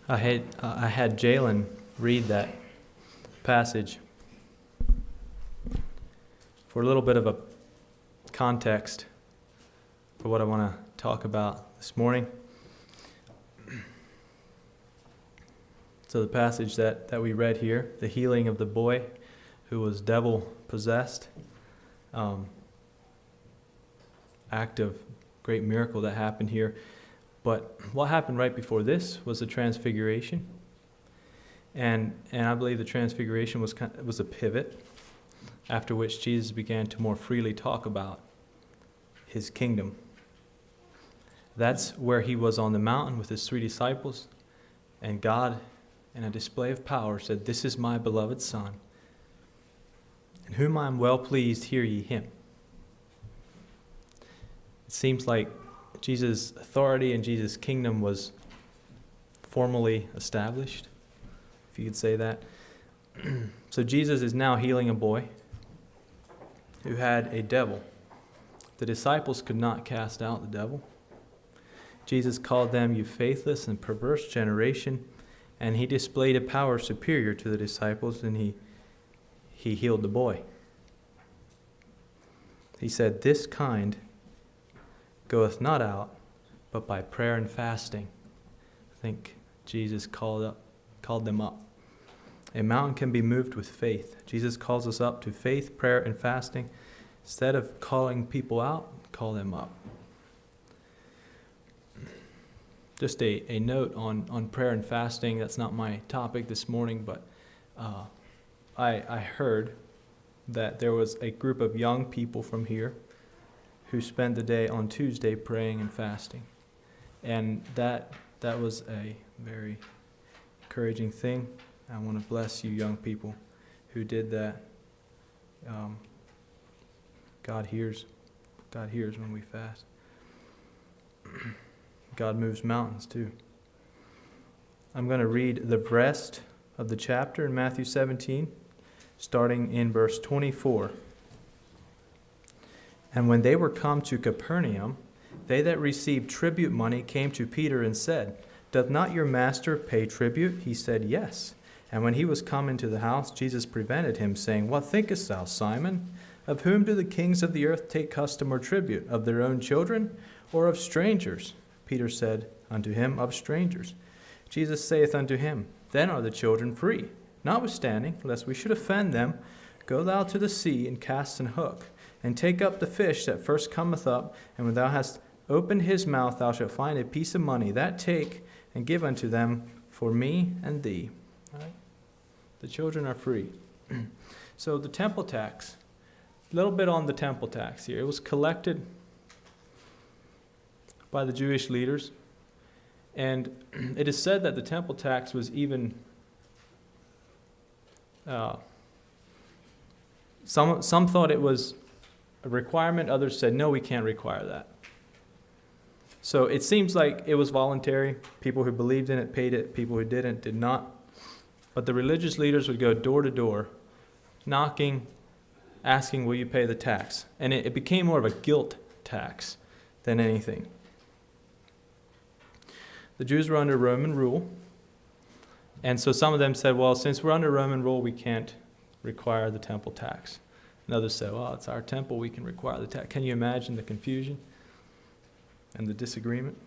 I had Jalen read that passage for a little bit of a context for what I want to talk about this morning. So the passage that we read here, the healing of the boy who was devil-possessed, act of great miracle that happened here. But what happened right before this was the transfiguration. And I believe the transfiguration was a pivot, after which Jesus began to more freely talk about his kingdom. That's where he was on the mountain with his 3 disciples, and God, in a display of power, said, "This is my beloved Son, in whom I am well pleased, hear ye him." It seems like Jesus' authority and Jesus' kingdom was formally established, if you could say that. So Jesus is now healing a boy who had a devil. The disciples could not cast out the devil. Jesus called them, "You faithless and perverse generation," and he displayed a power superior to the disciples, and he healed the boy. He said, "This kind goeth not out, but by prayer and fasting." I think Jesus called them up. A mountain can be moved with faith. Jesus calls us up to faith, prayer, and fasting. Instead of calling people out, call them up. Just a note on prayer and fasting. That's not my topic this morning, but I heard that there was a group of young people from here who spent the day on Tuesday praying and fasting. And that was a very encouraging thing. I want to bless you young people who did that. God hears when we fast. God moves mountains too. I'm going to read the rest of the chapter in Matthew 17, starting in verse 24. "And when they were come to Capernaum, they that received tribute money came to Peter and said, Doth not your master pay tribute? He said, Yes. And when he was come into the house, Jesus prevented him, saying, What thinkest thou, Simon? Of whom do the kings of the earth take custom or tribute? Of their own children, or of strangers? Peter said unto him, Of strangers. Jesus saith unto him, Then are the children free. Notwithstanding, lest we should offend them, go thou to the sea, and cast an hook, and take up the fish that first cometh up, and when thou hast opened his mouth, thou shalt find a piece of money. That take, and give unto them for me and thee." All right? The children are free. So the temple tax, a little bit on the temple tax here. It was collected by the Jewish leaders, and it is said that the temple tax was even some thought it was a requirement. Others said, no, we can't require that. So it seems like it was voluntary. People who believed in it paid it. People who didn't did not. But the religious leaders would go door to door, knocking, asking, will you pay the tax? And it became more of a guilt tax than anything. The Jews were under Roman rule. And so some of them said, well, since we're under Roman rule, we can't require the temple tax. And others said, well, it's our temple, we can require the tax. Can you imagine the confusion and the disagreement?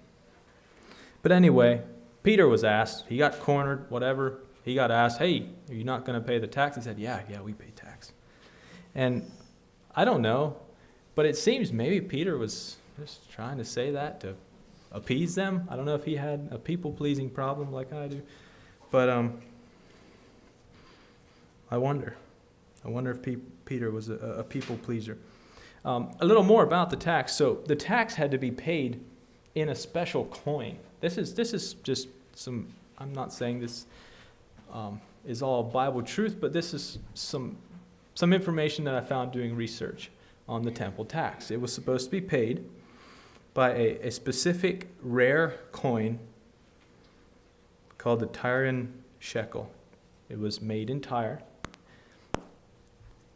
But anyway, Peter was asked, he got cornered, whatever. He got asked, hey, are you not going to pay the tax? He said, yeah, we pay tax. And I don't know, but it seems maybe Peter was just trying to say that to appease them. I don't know if he had a people-pleasing problem like I do. But I wonder if Peter was a people pleaser. A little more about the tax. So the tax had to be paid in a special coin. This is just some. I'm not saying this is all Bible truth, but this is some information that I found doing research on the temple tax. It was supposed to be paid by a specific rare coin called the Tyrian shekel. It was made in Tyre,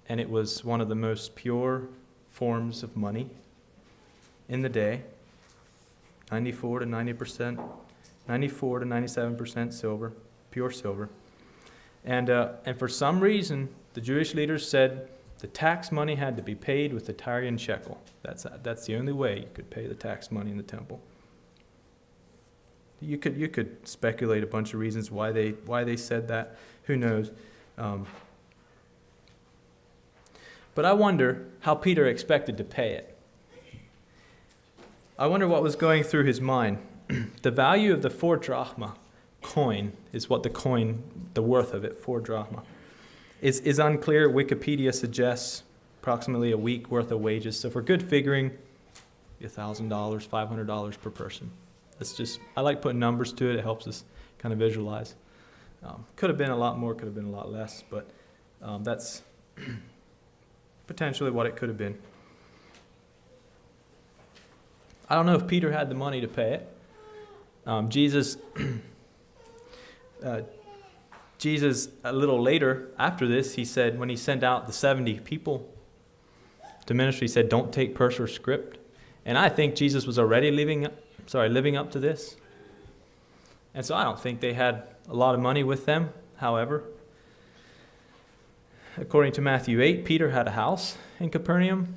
and it was one of the most pure forms of money in the day. 94 to 90% 94 to 97% silver, pure silver. And for some reason, the Jewish leaders said the tax money had to be paid with the Tyrian shekel. That's the only way you could pay the tax money in the temple. You could speculate a bunch of reasons why they said that. Who knows? But I wonder how Peter expected to pay it. I wonder what was going through his mind. The value of the 4 drachma coin is what the worth of it, 4 drachma, is unclear. Wikipedia suggests approximately a week worth of wages. So for good figuring, $1,000, $500 per person. I like putting numbers to it. It helps us kind of visualize. Could have been a lot more, could have been a lot less, but that's potentially what it could have been. I don't know if Peter had the money to pay it. Jesus, a little later after this, he said, when he sent out the 70 people to ministry, he said, don't take purse or script. And I think Jesus was already living up to this. And so I don't think they had a lot of money with them. However, according to Matthew 8, Peter had a house in Capernaum,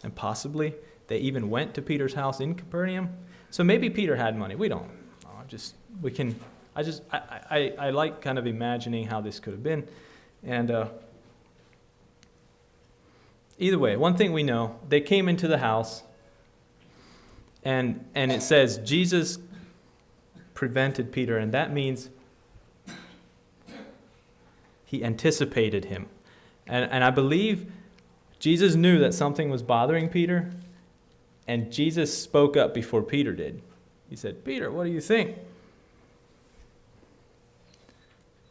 and possibly they even went to Peter's house in Capernaum. So maybe Peter had money. We don't. I like kind of imagining how this could have been. And either way, one thing we know, they came into the house, and it says Jesus prevented Peter, and that means he anticipated him. And I believe Jesus knew that something was bothering Peter, and Jesus spoke up before Peter did. He said, Peter, what do you think?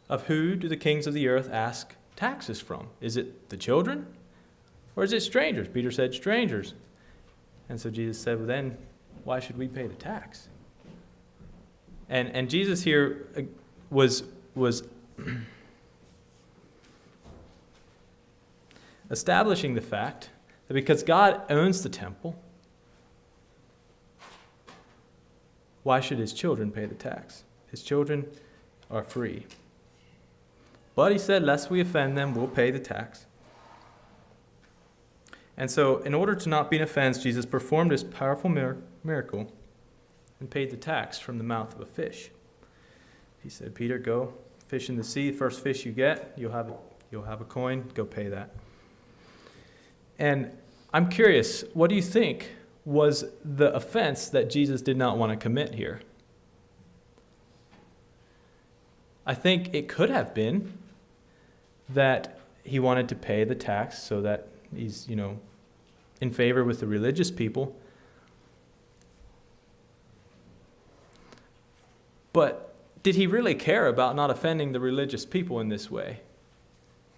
Of who do the kings of the earth ask taxes from? Is it the children, or is it strangers? Peter said, strangers. And so Jesus said, well then, why should we pay the tax? And Jesus here was establishing the fact that because God owns the temple, why should his children pay the tax? His children are free. But he said, lest we offend them, we'll pay the tax. And so, in order to not be an offense, Jesus performed this powerful miracle and paid the tax from the mouth of a fish. He said, Peter, go fish in the sea. First fish you get, you'll have a coin. Go pay that. And I'm curious, what do you think was the offense that Jesus did not want to commit here? I think it could have been that he wanted to pay the tax so that he's, in favor with the religious people. But did he really care about not offending the religious people in this way?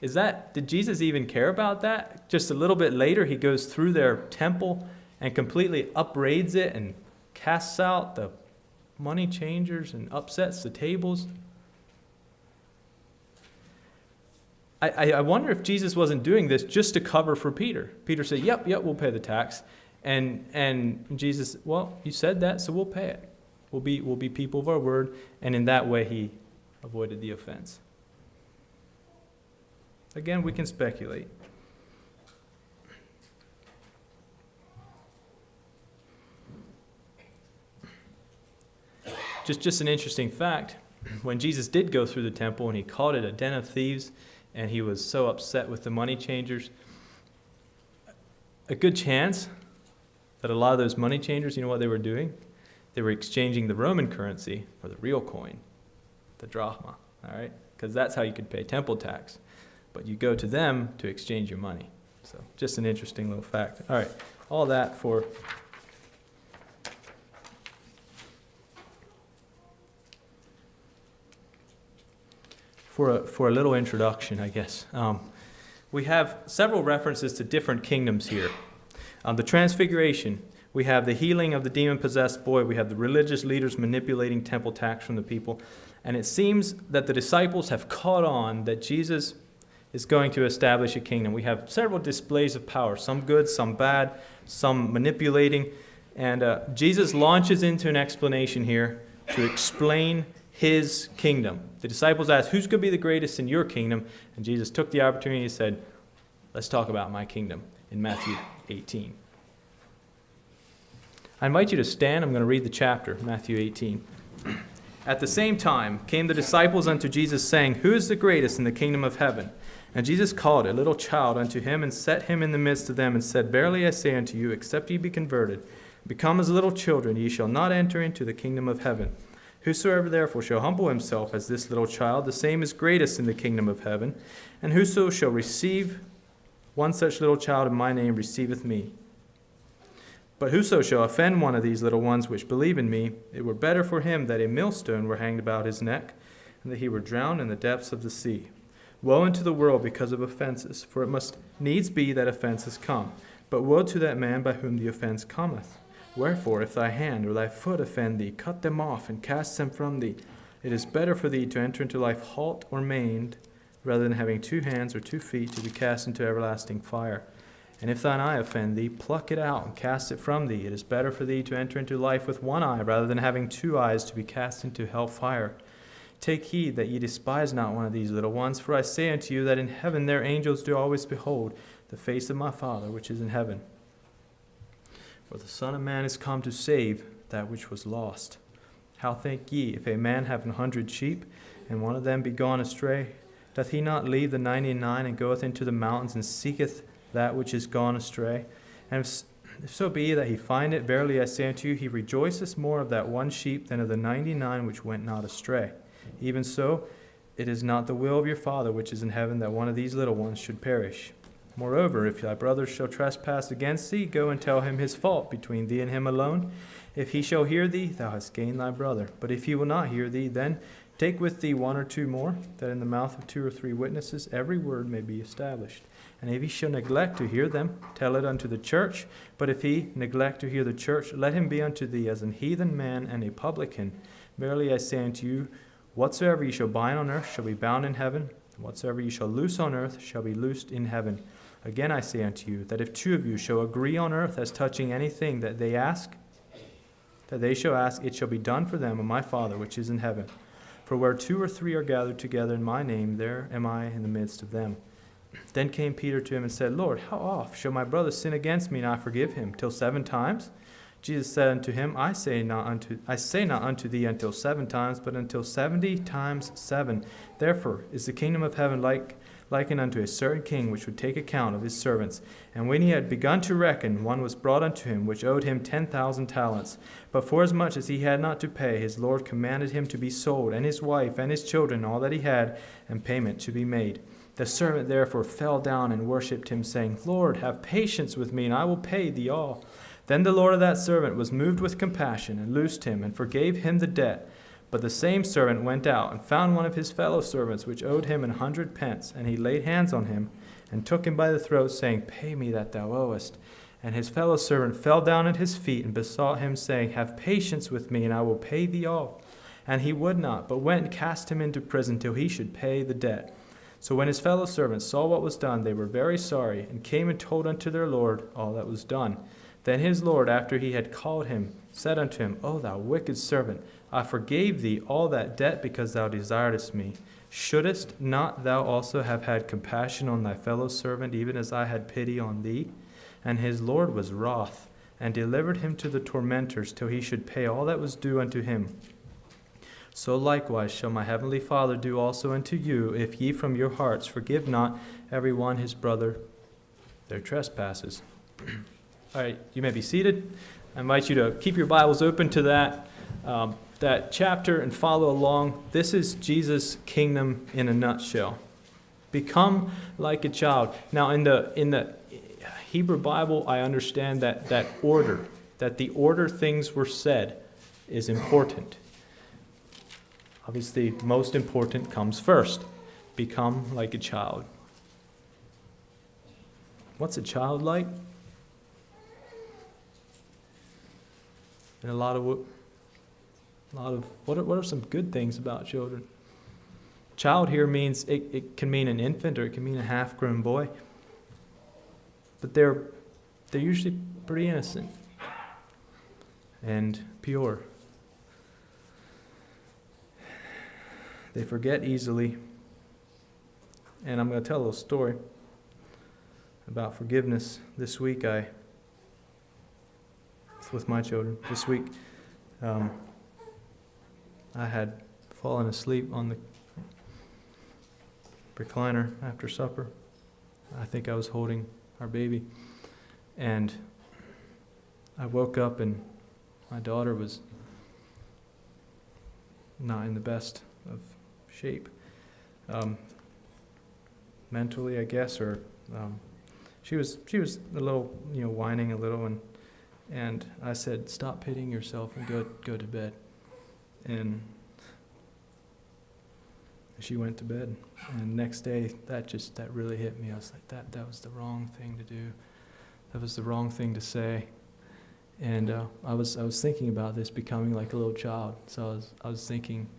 Did Jesus even care about that? Just a little bit later, he goes through their temple and completely upraids it and casts out the money changers and upsets the tables. I wonder if Jesus wasn't doing this just to cover for Peter. Peter said, yep, we'll pay the tax. And Jesus, well, you said that, so we'll pay it. We'll be people of our word. And in that way, he avoided the offense. Again, we can speculate. Just an interesting fact. When Jesus did go through the temple and he called it a den of thieves, and he was so upset with the money changers, a good chance that a lot of those money changers, you know what they were doing? They were exchanging the Roman currency for the real coin, the drachma, all right? Because that's how you could pay temple tax. But you go to them to exchange your money. So just an interesting little fact. All right, all that for a little introduction, I guess. We have several references to different kingdoms here. The Transfiguration, we have the healing of the demon-possessed boy, we have the religious leaders manipulating temple tax from the people, and it seems that the disciples have caught on that Jesus is going to establish a kingdom. We have several displays of power, some good, some bad, some manipulating, and Jesus launches into an explanation here to explain his kingdom. The disciples asked, who's going to be the greatest in your kingdom? And Jesus took the opportunity and said, let's talk about my kingdom in Matthew 18. I invite you to stand. I'm going to read the chapter, Matthew 18. At the same time came the disciples unto Jesus, saying, who is the greatest in the kingdom of heaven? And Jesus called a little child unto him, and set him in the midst of them, and said, verily I say unto you, except ye be converted, and become as little children, ye shall not enter into the kingdom of heaven. Whosoever therefore shall humble himself as this little child, the same is greatest in the kingdom of heaven. And whoso shall receive one such little child in my name receiveth me. But whoso shall offend one of these little ones which believe in me, it were better for him that a millstone were hanged about his neck, and that he were drowned in the depths of the sea. Woe unto the world because of offenses, for it must needs be that offenses come. But woe to that man by whom the offense cometh. Wherefore, if thy hand or thy foot offend thee, cut them off, and cast them from thee. It is better for thee to enter into life halt or maimed, rather than having 2 hands or 2 feet to be cast into everlasting fire. And if thine eye offend thee, pluck it out and cast it from thee. It is better for thee to enter into life with 1 eye, rather than having 2 eyes to be cast into hell fire. Take heed that ye despise not one of these little ones, for I say unto you that in heaven their angels do always behold the face of my Father which is in heaven. For the Son of Man is come to save that which was lost. How think ye, if a man have 100 sheep, and one of them be gone astray, doth he not leave the 99 and goeth into the mountains, and seeketh that which is gone astray? And if so be that he find it, verily I say unto you, he rejoiceth more of that one sheep than of the 99 which went not astray. Even so, it is not the will of your Father which is in heaven that one of these little ones should perish. Moreover, if thy brother shall trespass against thee, go and tell him his fault between thee and him alone. If he shall hear thee, thou hast gained thy brother. But if he will not hear thee, then take with thee 1 or 2 more, that in the mouth of 2 or 3 witnesses every word may be established. And if he shall neglect to hear them, tell it unto the church. But if he neglect to hear the church, let him be unto thee as an heathen man and a publican. Verily I say unto you, whatsoever ye shall bind on earth shall be bound in heaven, and whatsoever ye shall loose on earth shall be loosed in heaven. Again I say unto you, that if 2 of you shall agree on earth as touching anything that they shall ask, it shall be done for them of my Father which is in heaven. For where 2 or 3 are gathered together in my name, there am I in the midst of them. Then came Peter to him and said, Lord, how oft shall my brother sin against me, and I forgive him? Till 7 times? Jesus said unto him, I say not unto thee until 7 times, but until 70 times 7. Therefore is the kingdom of heaven likened unto a certain king, which would take account of his servants. And when he had begun to reckon, one was brought unto him, which owed him 10,000 talents. But forasmuch as he had not to pay, his Lord commanded him to be sold, and his wife, and his children, all that he had, and payment to be made. The servant therefore fell down and worshipped him, saying, Lord, have patience with me, and I will pay thee all. Then the Lord of that servant was moved with compassion, and loosed him, and forgave him the debt. But the same servant went out, and found one of his fellow servants, which owed him 100 pence. And he laid hands on him, and took him by the throat, saying, Pay me that thou owest. And his fellow servant fell down at his feet, and besought him, saying, Have patience with me, and I will pay thee all. And he would not, but went and cast him into prison, till he should pay the debt. So when his fellow servants saw what was done, they were very sorry, and came and told unto their Lord all that was done. Then his Lord, after he had called him, said unto him, O thou wicked servant, I forgave thee all that debt because thou desiredst me. Shouldest not thou also have had compassion on thy fellow servant, even as I had pity on thee? And his Lord was wroth, and delivered him to the tormentors, till he should pay all that was due unto him. So likewise shall my heavenly Father do also unto you, if ye from your hearts forgive not every one his brother their trespasses. All right, you may be seated. I invite you to keep your Bibles open to that chapter and follow along. This is Jesus' kingdom in a nutshell. Become like a child. Now, in the Hebrew Bible, I understand that the order things were said is important. Obviously, most important comes first. Become like a child. What's a child like? And what are some good things about children? Child here means it can mean an infant, or it can mean a half-grown boy. But they're usually pretty innocent and pure. They forget easily. And I'm going to tell a little story about forgiveness. This week, with my children, I had fallen asleep on the recliner after supper. I think I was holding our baby. And I woke up and my daughter was not in the best of shape. Mentally, I guess, or she was a little, whining a little, and I said, "Stop pitying yourself and go to bed." And she went to bed. And next day, that really hit me. I was like, that was the wrong thing to do. That was the wrong thing to say. And I was thinking about this becoming like a little child. So I was thinking,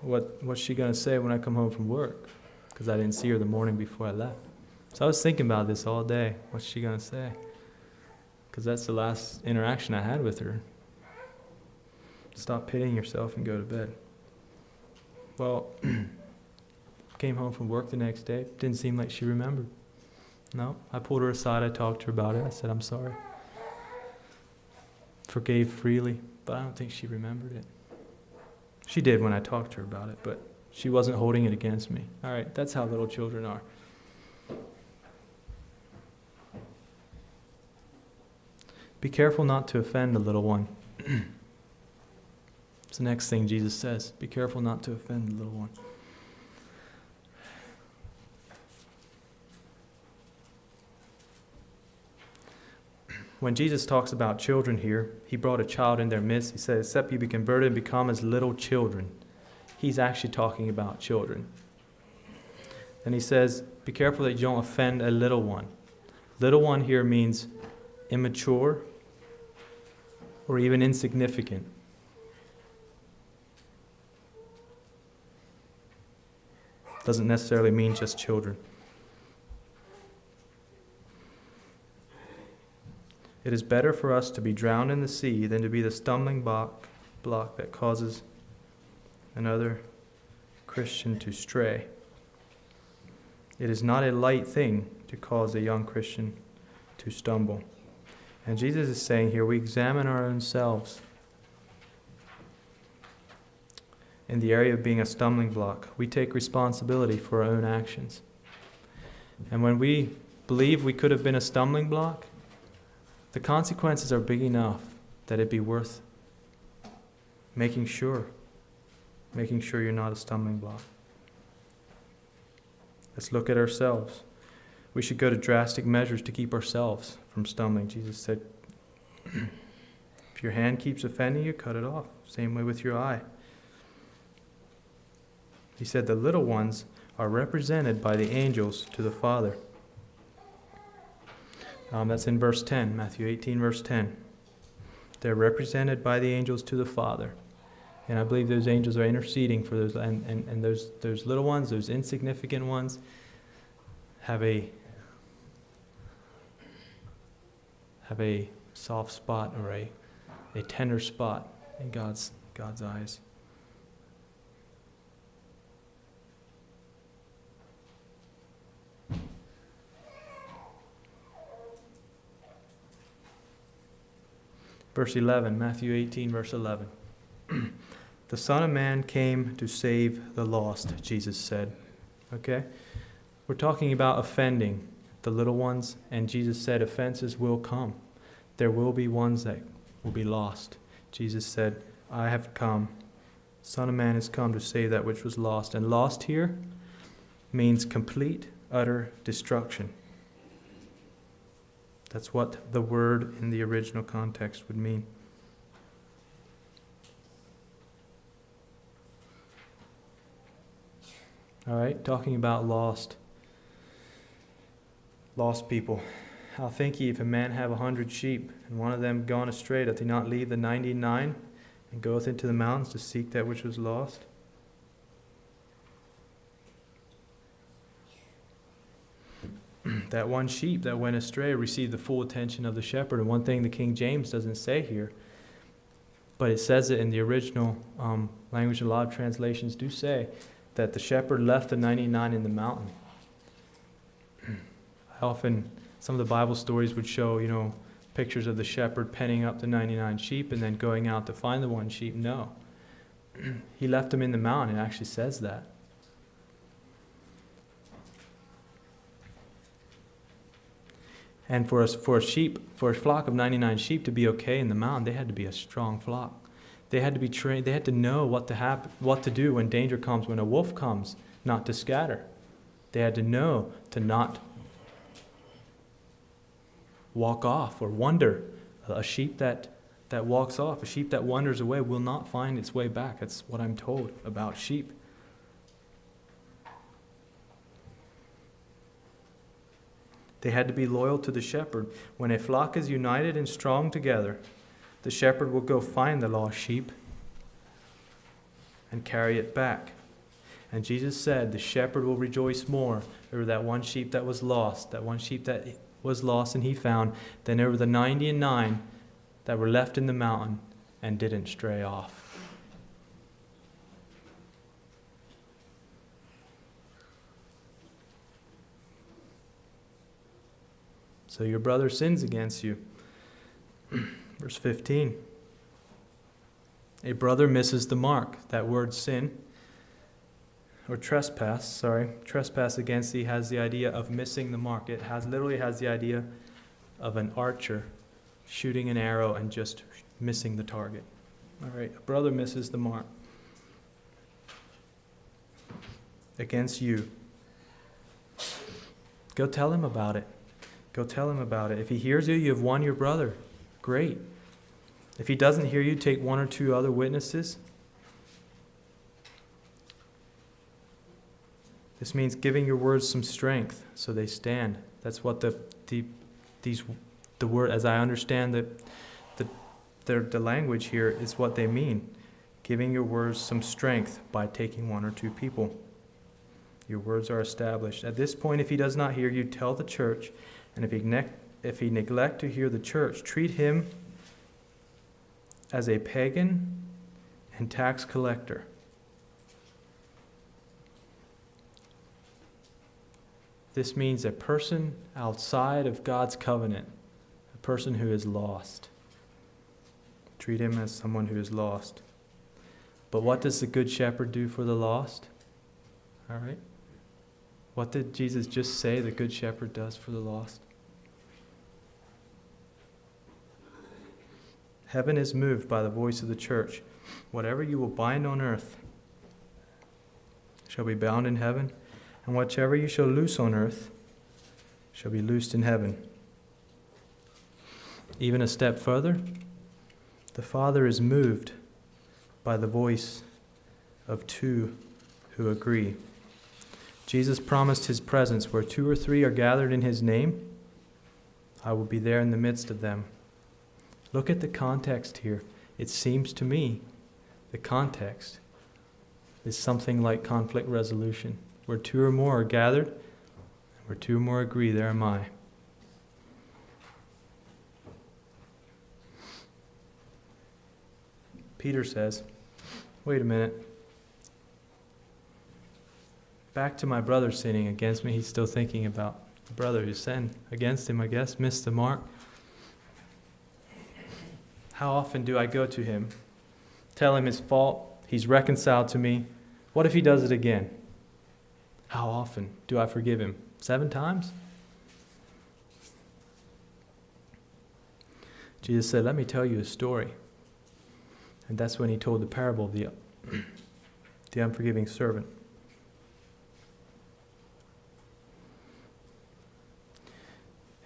what's she going to say when I come home from work? Because I didn't see her the morning before I left. So I was thinking about this all day. What's she going to say? Because that's the last interaction I had with her. Stop pitying yourself and go to bed. Well, came home from work the next day. Didn't seem like she remembered. No, I pulled her aside. I talked to her about it. I said, "I'm sorry." Forgave freely, but I don't think she remembered it. She did when I talked to her about it, but she wasn't holding it against me. All right, that's how little children are. Be careful not to offend the little one. It's the next thing Jesus says. Be careful not to offend the little one. When Jesus talks about children here, he brought a child in their midst. He said, "Except you be converted and become as little children." He's actually talking about children. And he says, be careful that you don't offend a little one. Little one here means immature or even insignificant. Doesn't necessarily mean just children. It is better for us to be drowned in the sea than to be the stumbling block that causes another Christian to stray. It is not a light thing to cause a young Christian to stumble. And Jesus is saying here, we examine our own selves in the area of being a stumbling block. We take responsibility for our own actions. And when we believe we could have been a stumbling block, the consequences are big enough that it'd be worth making sure you're not a stumbling block. Let's look at ourselves. We should go to drastic measures to keep ourselves from stumbling. Jesus said, if your hand keeps offending you, cut it off. Same way with your eye. He said the little ones are represented by the angels to the Father. That's in verse 10, Matthew 18, verse 10. They're represented by the angels to the Father. And I believe those angels are interceding for those, and those little ones, those insignificant ones, have a soft spot or a tender spot in God's eyes. Verse 11, Matthew 18, verse 11. The Son of Man came to save the lost, Jesus said. Okay? We're talking about offending the little ones, and Jesus said offenses will come. There will be ones that will be lost. Jesus said, I have come. Son of Man has come to save that which was lost. And lost here means complete, utter destruction. That's what the word in the original context would mean. All right, talking about lost people. How think ye, if a man have 100 sheep, and one of them gone astray, doth he not leave the 99, and goeth into the mountains to seek that which was lost? That one sheep that went astray received the full attention of the shepherd. And one thing the King James doesn't say here, but it says it in the original language. A lot of translations do say that the shepherd left the 99 in the mountain. Often, some of the Bible stories would show, pictures of the shepherd penning up the 99 sheep and then going out to find the one sheep. No. He left them in the mountain. It actually says that. And for a flock of 99 sheep to be okay in the mountain, they had to be a strong flock. They had to be trained. They had to know what to do when danger comes, when a wolf comes, not to scatter. They had to know to not walk off or wander. A sheep that walks off, a sheep that wanders away will not find its way back. That's what I'm told about sheep. They had to be loyal to the shepherd. When a flock is united and strong together, the shepherd will go find the lost sheep and carry it back. And Jesus said the shepherd will rejoice more over that one sheep that was lost, and he found, than over the 99 that were left in the mountain and didn't stray off. So your brother sins against you. Verse 15. A brother misses the mark. That word sin, or trespass against thee has the idea of missing the mark. It literally has the idea of an archer shooting an arrow and just missing the target. All right, a brother misses the mark against you. Go tell him about it. Go tell him about it. If he hears you, you have won your brother. Great. If he doesn't hear you, take one or two other witnesses. This means giving your words some strength so they stand. That's what the word, as I understand the language here, is what they mean. Giving your words some strength by taking one or two people. Your words are established. At this point, if he does not hear you, tell the church. And if he neglect to hear the church, treat him as a pagan and tax collector. This means a person outside of God's covenant, a person who is lost. Treat him as someone who is lost. But what does the Good Shepherd do for the lost? All right. What did Jesus just say the Good Shepherd does for the lost? Heaven is moved by the voice of the church. Whatever you will bind on earth shall be bound in heaven, and whatever you shall loose on earth shall be loosed in heaven. Even a step further, the Father is moved by the voice of two who agree. Jesus promised his presence. Where two or three are gathered in his name, I will be there in the midst of them. Look at the context here. It seems to me the context is something like conflict resolution. Where two or more are gathered, where two or more agree, there am I. Peter says, wait a minute. Back to my brother sinning against me. He's still thinking about the brother who sinned against him, I guess, missed the mark. How often do I go to him, tell him his fault, he's reconciled to me. What if he does it again? How often do I forgive him? 7 times? Jesus said, let me tell you a story. And that's when he told the parable of the unforgiving servant.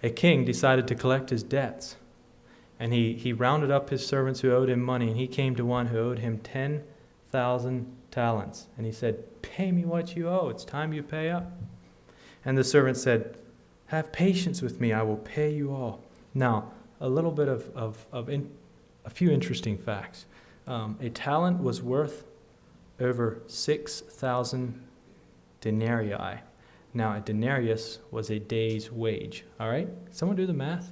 A king decided to collect his debts. And he rounded up his servants who owed him money, and he came to one who owed him 10,000 talents. And he said, pay me what you owe. It's time you pay up. And the servant said, have patience with me. I will pay you all. Now, a little bit a few interesting facts. A talent was worth over 6,000 denarii. Now, a denarius was a day's wage. All right? Someone do the math.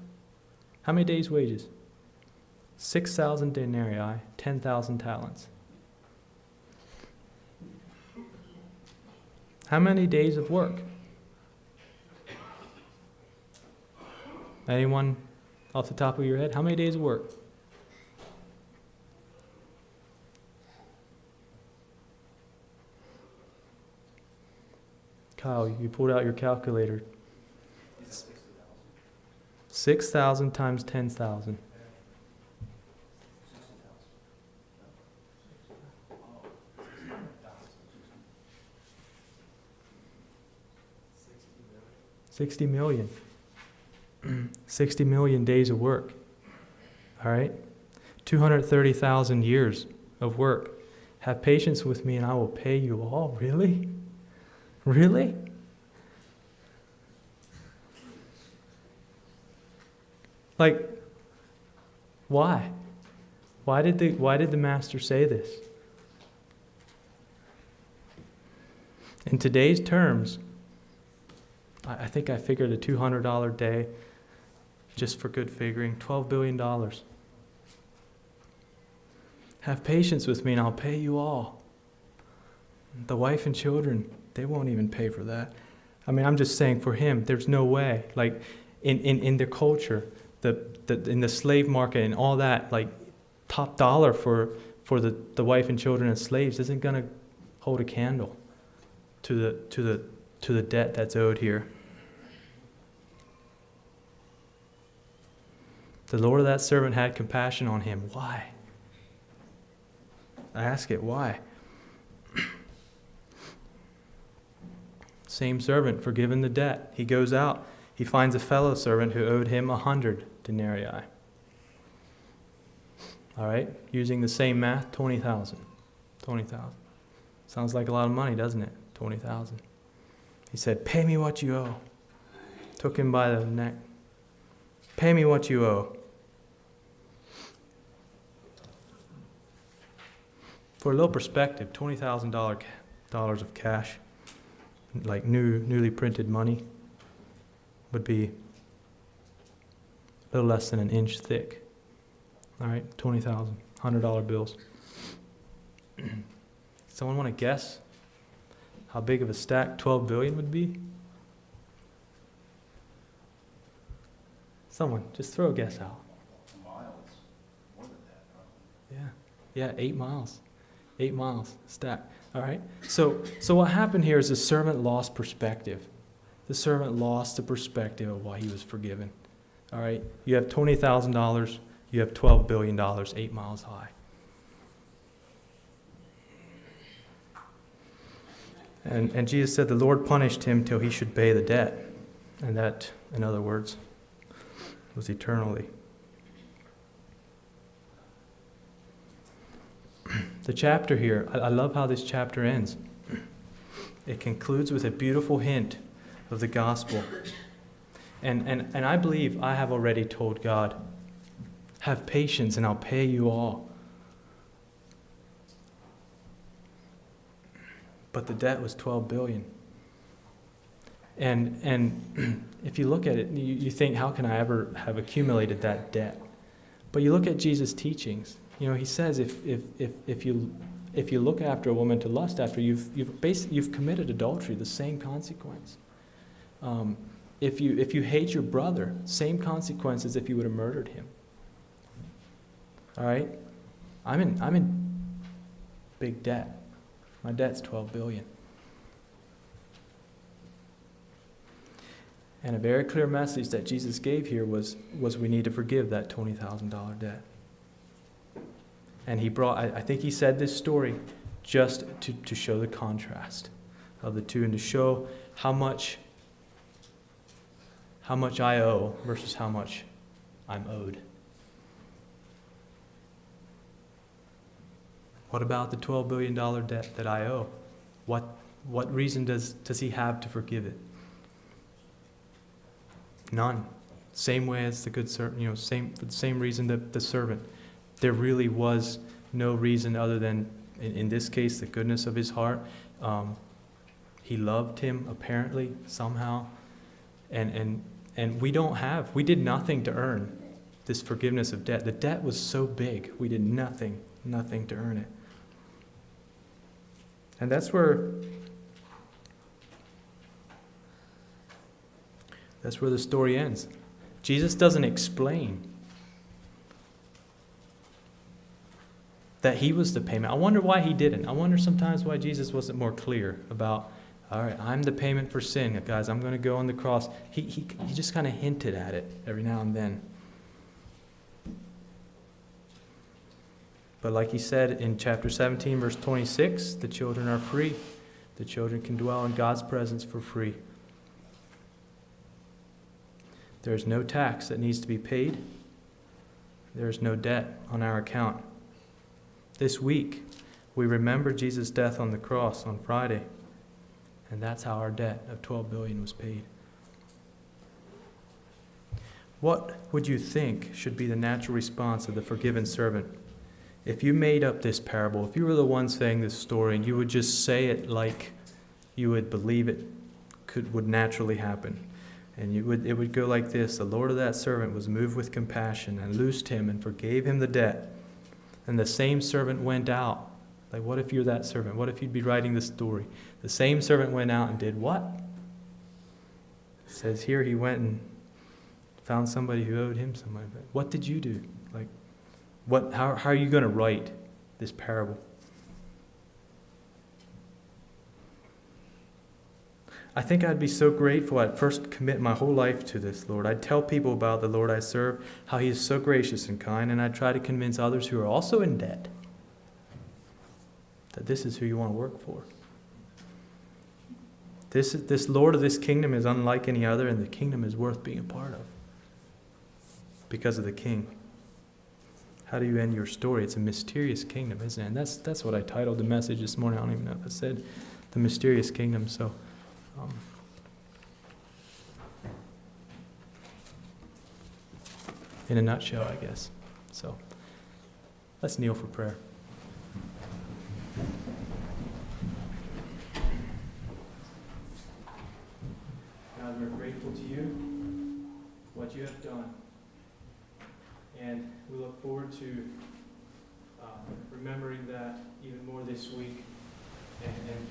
How many days' wages? 6,000 denarii, 10,000 talents. How many days of work? Anyone off the top of your head? How many days of work? Kyle, you pulled out your calculator. 6,000 times 10,000. $60 million. 60 million days of work. All right? 230,000 years of work. Have patience with me and I will pay you all. Really? Really? Like, why? Why did the master say this? In today's terms, I think I figured a $200 day, just for good figuring, $12 billion. Have patience with me and I'll pay you all. The wife and children, they won't even pay for that. I mean, I'm just saying for him, there's no way. Like, in their culture, in the slave market and all that, like, top dollar for the wife and children as slaves isn't going to hold a candle to the debt that's owed here. The Lord of that servant had compassion on him. Why? I ask it, why? Same servant, forgiven the debt. He goes out. He finds a fellow servant who owed him 100 denarii. All right? Using the same math, 20,000. 20,000. Sounds like a lot of money, doesn't it? 20,000. He said, pay me what you owe. Took him by the neck. Pay me what you owe. For a little perspective, $20,000 of cash, like newly printed money, would be a little less than an inch thick. All right, 20,000, $100 bills. Someone want to guess how big of a stack 12 billion would be? Someone, just throw a guess out. Miles, more than that, huh? Yeah, 8 miles. 8 miles stack. All right. So what happened here is the servant lost perspective. The servant lost the perspective of why he was forgiven. All right. You have $20,000. You have $12 billion, 8 miles high. And Jesus said the Lord punished him till he should pay the debt. And that, in other words, was eternally. The chapter here, I love how this chapter ends. It concludes with a beautiful hint of the gospel. And I believe I have already told God, have patience and I'll pay you all. But the debt was $12 billion. And if you look at it, you think, how can I ever have accumulated that debt? But you look at Jesus' teachings. You know, he says if you look after a woman to lust after, you've committed adultery, the same consequence. If you hate your brother, same consequence as if you would have murdered him. All right, I'm in big debt. My debt's $12 billion. And a very clear message that Jesus gave here was we need to forgive that $20,000 debt. And he brought, I think he said this story just to show the contrast of the two and to show how much I owe versus how much I'm owed. What about the $12 billion debt that I owe? What reason does he have to forgive it? None. Same way as the good servant, for the same reason that the servant. There really was no reason other than, in this case, the goodness of his heart. He loved him, apparently, somehow. And we did nothing to earn this forgiveness of debt. The debt was so big, we did nothing to earn it. And that's where the story ends. Jesus doesn't explain that he was the payment. I wonder why he didn't. I wonder sometimes why Jesus wasn't more clear about, all right, I'm the payment for sin, guys. I'm going to go on the cross. He just kind of hinted at it every now and then. But like he said in chapter 17, verse 26, the children are free. The children can dwell in God's presence for free. There is no tax that needs to be paid. There is no debt on our account. This week, we remember Jesus' death on the cross on Friday, and that's how our debt of $12 billion was paid. What would you think should be the natural response of the forgiven servant? If you made up this parable, if you were the one saying this story, and you would just say it like you would believe it would naturally happen, and it would go like this: the Lord of that servant was moved with compassion and loosed him and forgave him the debt. And the same servant went out. Like, what if you're that servant? What if you'd be writing this story? The same servant went out and did what? It says here he went and found somebody who owed him some money. What did you do? Like, how are you going to write this parable? I think I'd be so grateful I'd first commit my whole life to this, Lord. I'd tell people about the Lord I serve, how he is so gracious and kind, and I'd try to convince others who are also in debt that this is who you want to work for. This Lord of this kingdom is unlike any other, and the kingdom is worth being a part of because of the King. How do you end your story? It's a mysterious kingdom, isn't it? And that's what I titled the message this morning. I don't even know if I said the mysterious kingdom. So, in a nutshell, I guess. So, let's kneel for prayer. God, we're grateful to you, what you have done. And we look forward to remembering that even more this week. And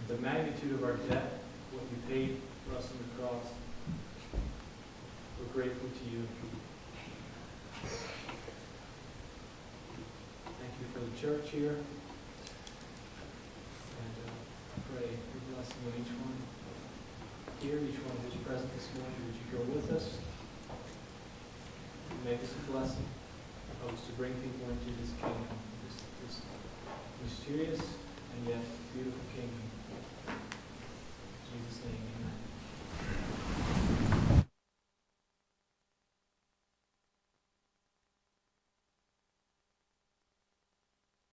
the magnitude of our debt, what you paid for us on the cross. We're grateful to you. Thank you for the church here. And I pray your blessing on each one here, each one who's present this morning. Would you go with us? Make us a blessing. Help us to bring people into this kingdom, this mysterious and yet beautiful kingdom.